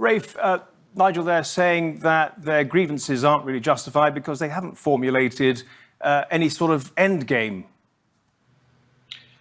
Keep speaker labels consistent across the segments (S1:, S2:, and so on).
S1: Rafe, Nigel there saying that their grievances aren't really justified because they haven't formulated any sort of end game.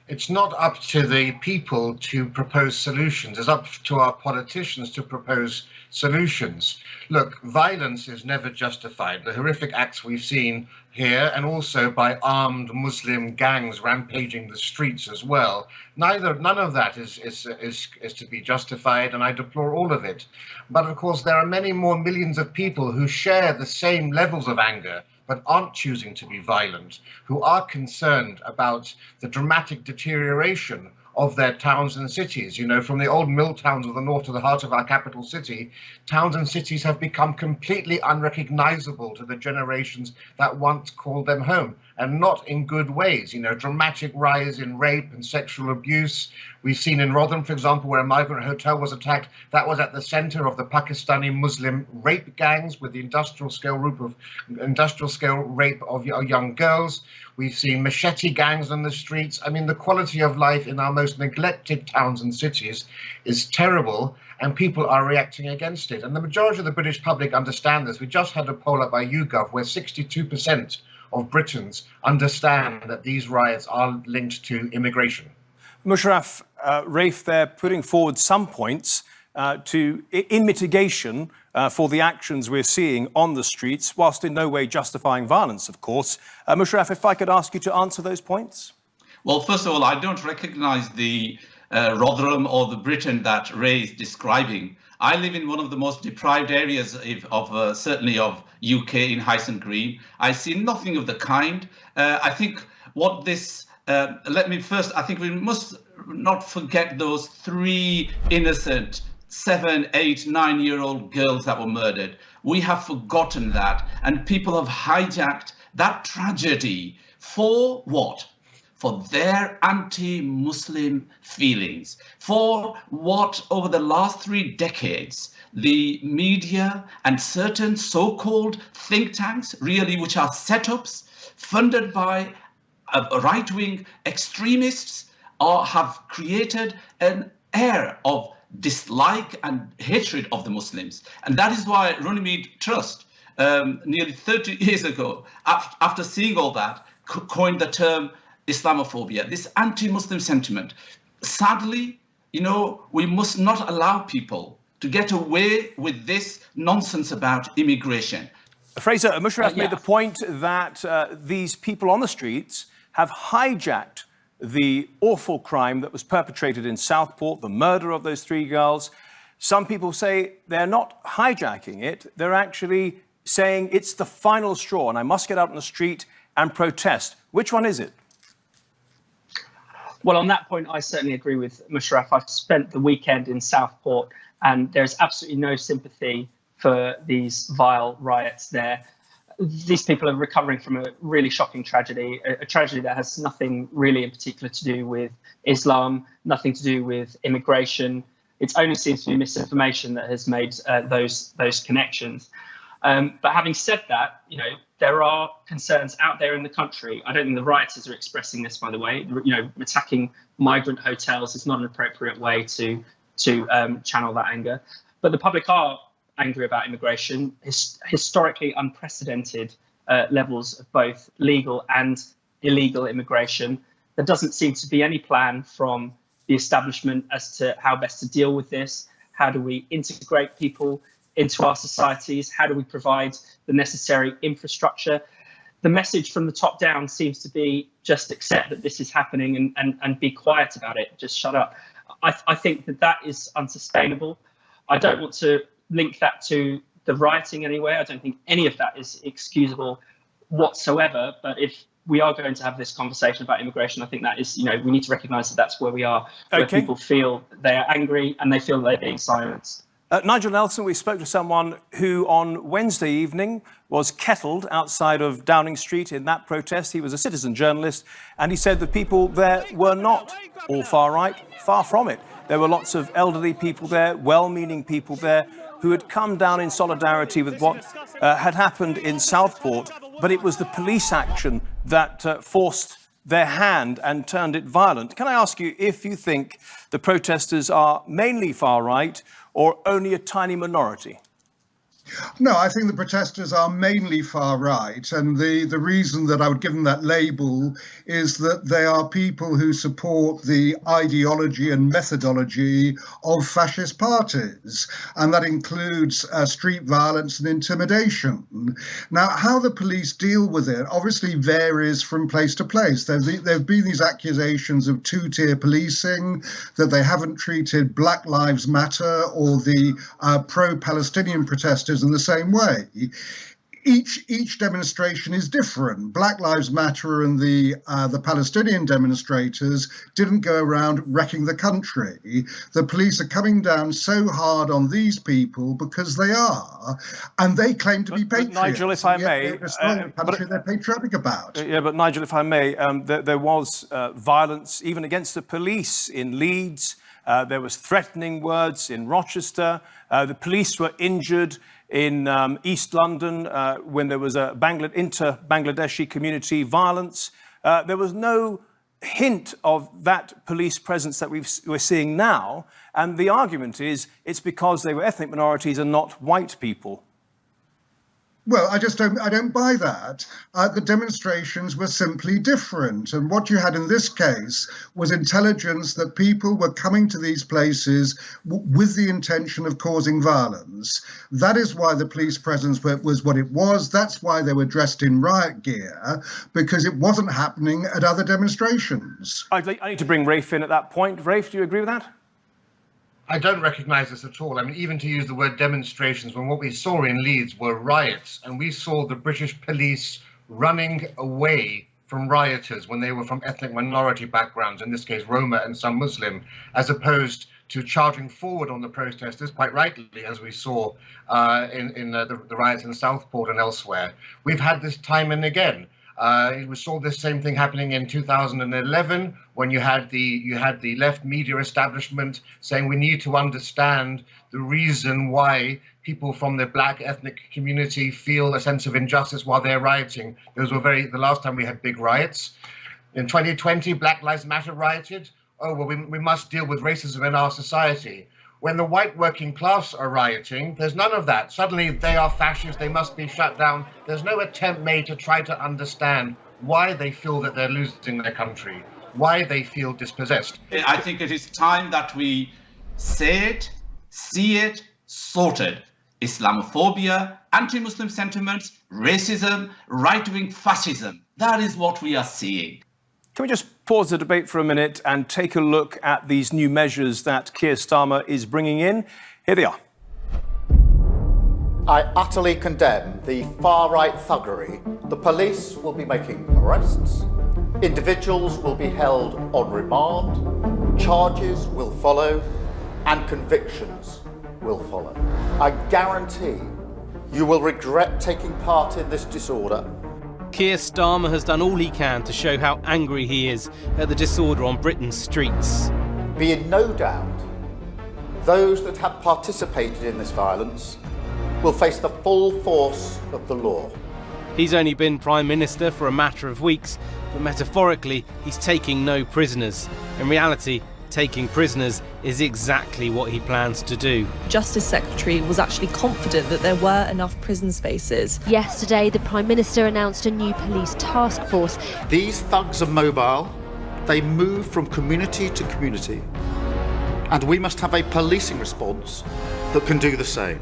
S2: It's not up to the people to propose solutions. It's up to our politicians to propose solutions. Look, violence is never justified. The horrific acts we've seen here, and also by armed Muslim gangs rampaging the streets as well, none of that is to be justified, and I deplore all of it. But of course, there are many more millions of people who share the same levels of anger, but aren't choosing to be violent, who are concerned about the dramatic deterioration of their towns and cities. You know, from the old mill towns of the north to the heart of our capital city, towns and cities have become completely unrecognizable to the generations that once called them home, and not in good ways. You know, dramatic rise in rape and sexual abuse. We've seen in Rotherham, for example, where a migrant hotel was attacked. That was at the center of the Pakistani Muslim rape gangs with the industrial scale rape of young girls. We've seen machete gangs on the streets. I mean, the quality of life in our most neglected towns and cities is terrible, and people are reacting against it. And the majority of the British public understand this. We just had a poll up by YouGov where 62% of Britons understand that these riots are linked to immigration.
S1: Musharraf, Rafe, they're putting forward some points in mitigation for the actions we're seeing on the streets, whilst in no way justifying violence, of course. Musharraf, if I could ask you to answer those points.
S3: Well, first of all, I don't recognise the Rotherham or the Britain that Ray is describing. I live in one of the most deprived areas of certainly of UK in Hyson Green. I see nothing of the kind. I think what this I think we must not forget those 3 innocent 7, 8, 9-year-old girls that were murdered. We have forgotten that, and people have hijacked that tragedy for what? For their anti-Muslim feelings, for what over the last 3 decades the media and certain so-called think tanks, really, which are setups funded by right-wing extremists, have created an air of dislike and hatred of the Muslims. And that is why Runnymede Trust, nearly 30 years ago, after seeing all that, coined the term Islamophobia, this anti-Muslim sentiment. Sadly, you know, we must not allow people to get away with this nonsense about immigration.
S1: Fraser, Musharraf made the point that these people on the streets have hijacked the awful crime that was perpetrated in Southport, the murder of those 3 girls. Some people say they're not hijacking it, they're actually saying it's the final straw and I must get out on the street and protest. Which one is it?
S4: Well, on that point, I certainly agree with Musharraf. I've spent the weekend in Southport and there's absolutely no sympathy for these vile riots there. These people are recovering from a really shocking tragedy, a tragedy that has nothing really in particular to do with Islam, nothing to do with immigration. It only seems to be misinformation that has made those connections. But having said that, you know, there are concerns out there in the country. I don't think the rioters are expressing this, by the way. You know, attacking migrant hotels is not an appropriate way to channel that anger. But the public are angry about immigration, historically unprecedented levels of both legal and illegal immigration. There doesn't seem to be any plan from the establishment as to how best to deal with this. How do we integrate people into our societies? How do we provide the necessary infrastructure? The message from the top down seems to be just accept that this is happening and be quiet about it, just shut up. I think that is unsustainable. I don't want to link that to the rioting anyway. I don't think any of that is excusable whatsoever. But if we are going to have this conversation about immigration, I think that is, you know, we need to recognise that that's where we are, where people feel they are angry and they feel they're being silenced.
S1: Nigel Nelson, we spoke to someone who on Wednesday evening was kettled outside of Downing Street in that protest. He was a citizen journalist, and he said the people there were not all far right, far from it. There were lots of elderly people there, well-meaning people there, who had come down in solidarity with what had happened in Southport, but it was the police action that forced their hand and turned it violent. Can I ask you if you think the protesters are mainly far right or only a tiny minority?
S5: No, I think the protesters are mainly far right, and the reason that I would give them that label is that they are people who support the ideology and methodology of fascist parties, and that includes street violence and intimidation. Now, how the police deal with it obviously varies from place to place. There have been these accusations of two-tier policing, that they haven't treated Black Lives Matter or the pro-Palestinian protesters in the same way. Each demonstration is different. Black Lives Matter and the Palestinian demonstrators didn't go around wrecking the country. The police are coming down so hard on these people because they are, and they claim to be patriots.
S1: Nigel, if I may,
S5: they're patriotic about.
S1: Yeah, but Nigel, if I may, there was violence even against the police in Leeds. There was threatening words in Rochester. The police were injured in East London when there was a inter-Bangladeshi community violence. There was no hint of that police presence that we're seeing now. And the argument is it's because they were ethnic minorities and not white people.
S5: Well, I don't buy that. The demonstrations were simply different. And what you had in this case was intelligence that people were coming to these places with the intention of causing violence. That is why the police presence was what it was. That's why they were dressed in riot gear, because it wasn't happening at other demonstrations.
S1: I need to bring Rafe in at that point. Rafe, do you agree with that?
S2: I don't recognise this at all. I mean, even to use the word demonstrations, when what we saw in Leeds were riots, and we saw the British police running away from rioters when they were from ethnic minority backgrounds, in this case Roma and some Muslim, as opposed to charging forward on the protesters, quite rightly, as we saw in the riots in Southport and elsewhere. We've had this time and again. We saw this same thing happening in 2011 when you had the left media establishment saying we need to understand the reason why people from the black ethnic community feel a sense of injustice while they're rioting. Those were the last time we had big riots. In 2020, Black Lives Matter rioted. Oh, well, we must deal with racism in our society. When the white working class are rioting, there's none of that. Suddenly they are fascists, they must be shut down. There's no attempt made to try to understand why they feel that they're losing their country, why they feel dispossessed.
S3: I think it is time that we say it, see it, sorted. Islamophobia, anti-Muslim sentiments, racism, right-wing fascism. That is what we are seeing.
S1: Can we just pause the debate for a minute and take a look at these new measures that Keir Starmer is bringing in? Here they are.
S6: I utterly condemn the far-right thuggery. The police will be making arrests. Individuals will be held on remand. Charges will follow, and convictions will follow. I guarantee you will regret taking part in this disorder.
S7: Keir Starmer has done all he can to show how angry he is at the disorder on Britain's streets.
S6: Be in no doubt, those that have participated in this violence will face the full force of the law.
S7: He's only been Prime Minister for a matter of weeks, but metaphorically, he's taking no prisoners. In reality, taking prisoners is exactly what he plans to do.
S8: Justice Secretary was actually confident that there were enough prison spaces.
S9: Yesterday, the Prime Minister announced a new police task force.
S6: These thugs are mobile. They move from community to community. And we must have a policing response that can do the same.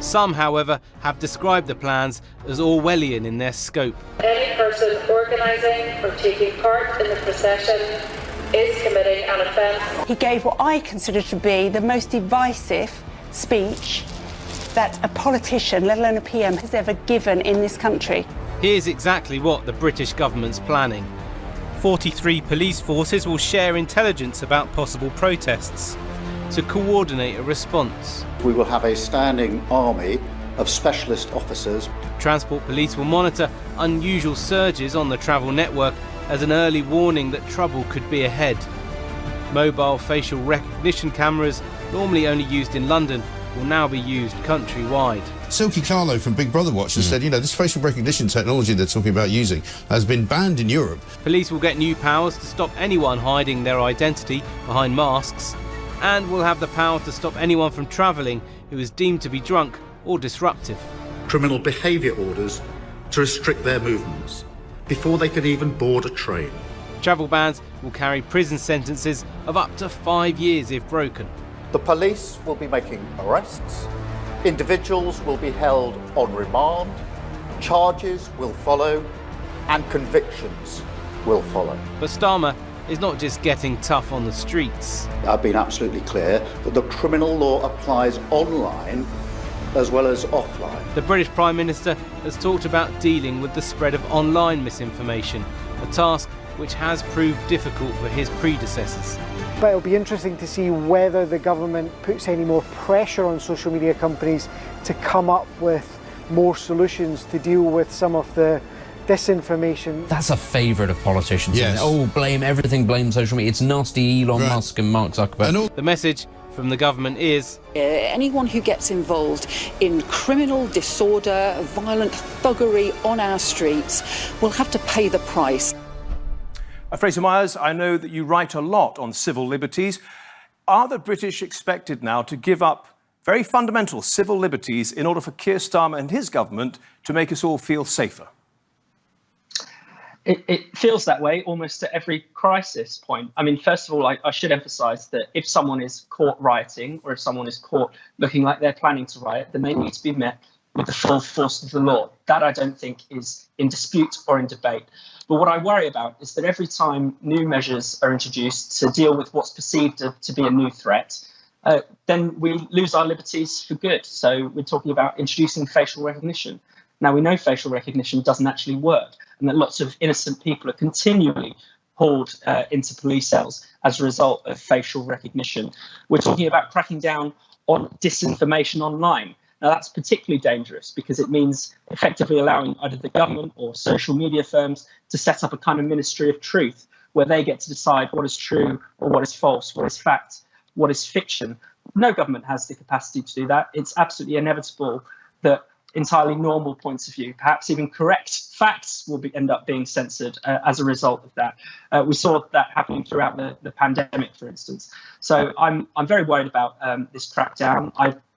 S7: Some, however, have described the plans as Orwellian in their scope.
S10: Any person organising or taking part in the procession is committing an offence.
S11: He gave what I consider to be the most divisive speech that a politician, let alone a PM, has ever given in this country.
S7: Here's exactly what the British government's planning. 43 police forces will share intelligence about possible protests to coordinate a response.
S6: We will have a standing army of specialist officers.
S7: Transport police will monitor unusual surges on the travel network as an early warning that trouble could be ahead. Mobile facial recognition cameras, normally only used in London, will now be used countrywide.
S12: Silky Carlo from Big Brother Watch has said, this facial recognition technology they're talking about using has been banned in Europe.
S7: Police will get new powers to stop anyone hiding their identity behind masks. and will have the power to stop anyone from travelling who is deemed to be drunk or disruptive.
S6: Criminal behaviour orders to restrict their movements before they can even board a train.
S7: Travel bans will carry prison sentences of up to 5 years if broken.
S6: The police will be making arrests, individuals will be held on remand, charges will follow, and convictions will follow.
S7: But Starmer is not just getting tough on the streets.
S6: I've been absolutely clear that the criminal law applies online as well as offline.
S7: The British Prime Minister has talked about dealing with the spread of online misinformation, a task which has proved difficult for his predecessors.
S13: But it'll be interesting to see whether the government puts any more pressure on social media companies to come up with more solutions to deal with some of the disinformation.
S14: That's a favourite of politicians.
S12: Yes.
S14: Oh, blame social media. It's nasty Elon Musk and Mark Zuckerberg.
S7: The message from the government is
S15: anyone who gets involved in criminal disorder, violent thuggery on our streets will have to pay the price.
S1: Fraser Myers, I know that you write a lot on civil liberties. Are the British expected now to give up very fundamental civil liberties in order for Keir Starmer and his government to make us all feel safer?
S4: It feels that way almost at every crisis point. I mean, first of all, I should emphasise that if someone is caught rioting or if someone is caught looking like they're planning to riot, then they need to be met with the full force of the law. That I don't think is in dispute or in debate. But what I worry about is that every time new measures are introduced to deal with what's perceived to be a new threat, then we lose our liberties for good. So we're talking about introducing facial recognition. Now, we know facial recognition doesn't actually work, and that lots of innocent people are continually hauled into police cells as a result of facial recognition. We're talking about cracking down on disinformation online. Now, that's particularly dangerous because it means effectively allowing either the government or social media firms to set up a kind of ministry of truth where they get to decide what is true or what is false, what is fact, what is fiction. No government has the capacity to do that. It's absolutely inevitable that entirely normal points of view, perhaps even correct facts, will end up being censored as a result of that. We saw that happening throughout the pandemic, for instance. So I'm very worried about this crackdown.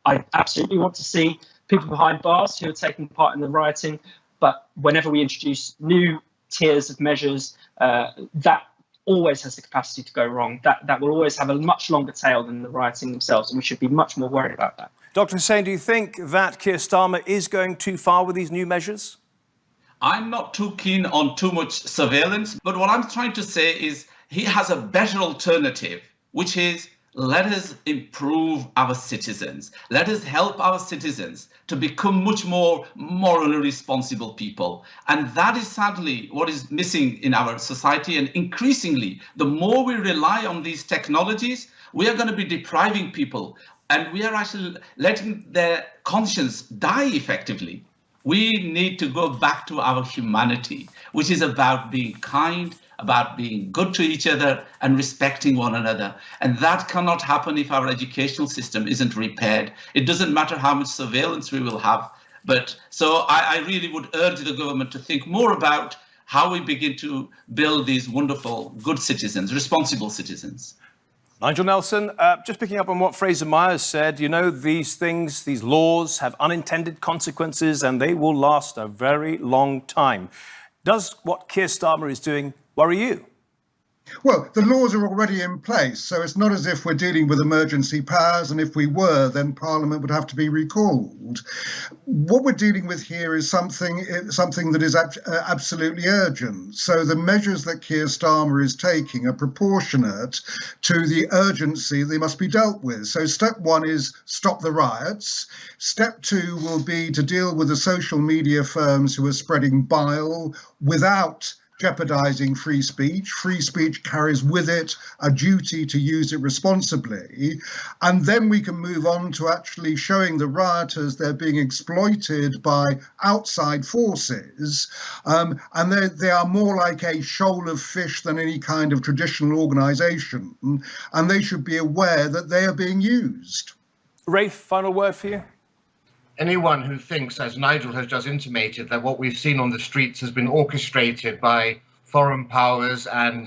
S4: I absolutely want to see people behind bars who are taking part in the rioting, but whenever we introduce new tiers of measures, that always has the capacity to go wrong. That will always have a much longer tail than the rioting themselves, and we should be much more worried about that.
S1: Dr. Hussain, do you think that Keir Starmer is going too far with these new measures?
S3: I'm not too keen on too much surveillance, but what I'm trying to say is he has a better alternative, which is let us improve our citizens. Let us help our citizens to become much more morally responsible people. And that is sadly what is missing in our society. And increasingly, the more we rely on these technologies, we are going to be depriving people, and we are actually letting their conscience die effectively. We need to go back to our humanity, which is about being kind, about being good to each other and respecting one another. And that cannot happen if our educational system isn't repaired. It doesn't matter how much surveillance we will have. But so I really would urge the government to think more about how we begin to build these wonderful, good citizens, responsible citizens.
S1: Nigel Nelson, just picking up on what Fraser Myers said, you know, these things, these laws have unintended consequences and they will last a very long time. Does what Keir Starmer is doing worry you?
S5: Well, the laws are already in place, so it's not as if we're dealing with emergency powers, and if we were, then Parliament would have to be recalled. What we're dealing with here is something that is absolutely urgent. So the measures that Keir Starmer is taking are proportionate to the urgency they must be dealt with. So step one is stop the riots. Step two will be to deal with the social media firms who are spreading bile without jeopardizing free speech. Free speech carries with it a duty to use it responsibly. And then we can move on to actually showing the rioters they're being exploited by outside forces. And they are more like a shoal of fish than any kind of traditional organization. And they should be aware that they are being used.
S1: Rafe, final word for you?
S2: Anyone who thinks, as Nigel has just intimated, that what we've seen on the streets has been orchestrated by foreign powers and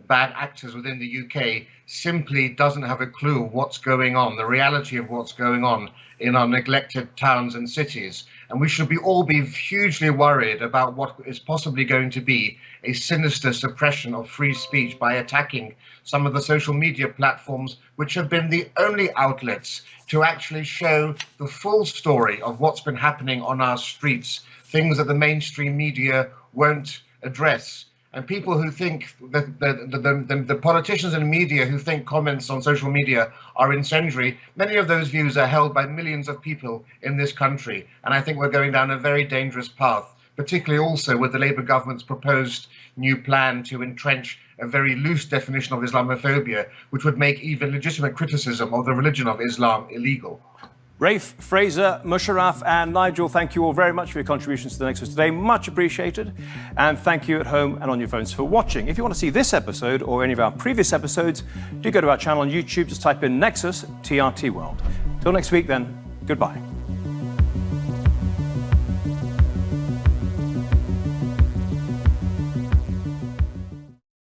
S2: bad actors within the UK simply doesn't have a clue what's going on, the reality of what's going on in our neglected towns and cities. And we should all be hugely worried about what is possibly going to be a sinister suppression of free speech by attacking some of the social media platforms, which have been the only outlets to actually show the full story of what's been happening on our streets, things that the mainstream media won't address. And people who think that the politicians and media who think comments on social media are incendiary, many of those views are held by millions of people in this country. And I think we're going down a very dangerous path, particularly also with the Labour government's proposed new plan to entrench a very loose definition of Islamophobia, which would make even legitimate criticism of the religion of Islam illegal.
S1: Rafe, Fraser, Musharraf and Nigel, thank you all very much for your contributions to the Nexus today. Much appreciated. And thank you at home and on your phones for watching. If you want to see this episode or any of our previous episodes, do go to our channel on YouTube. Just type in Nexus TRT World. Till next week then, goodbye.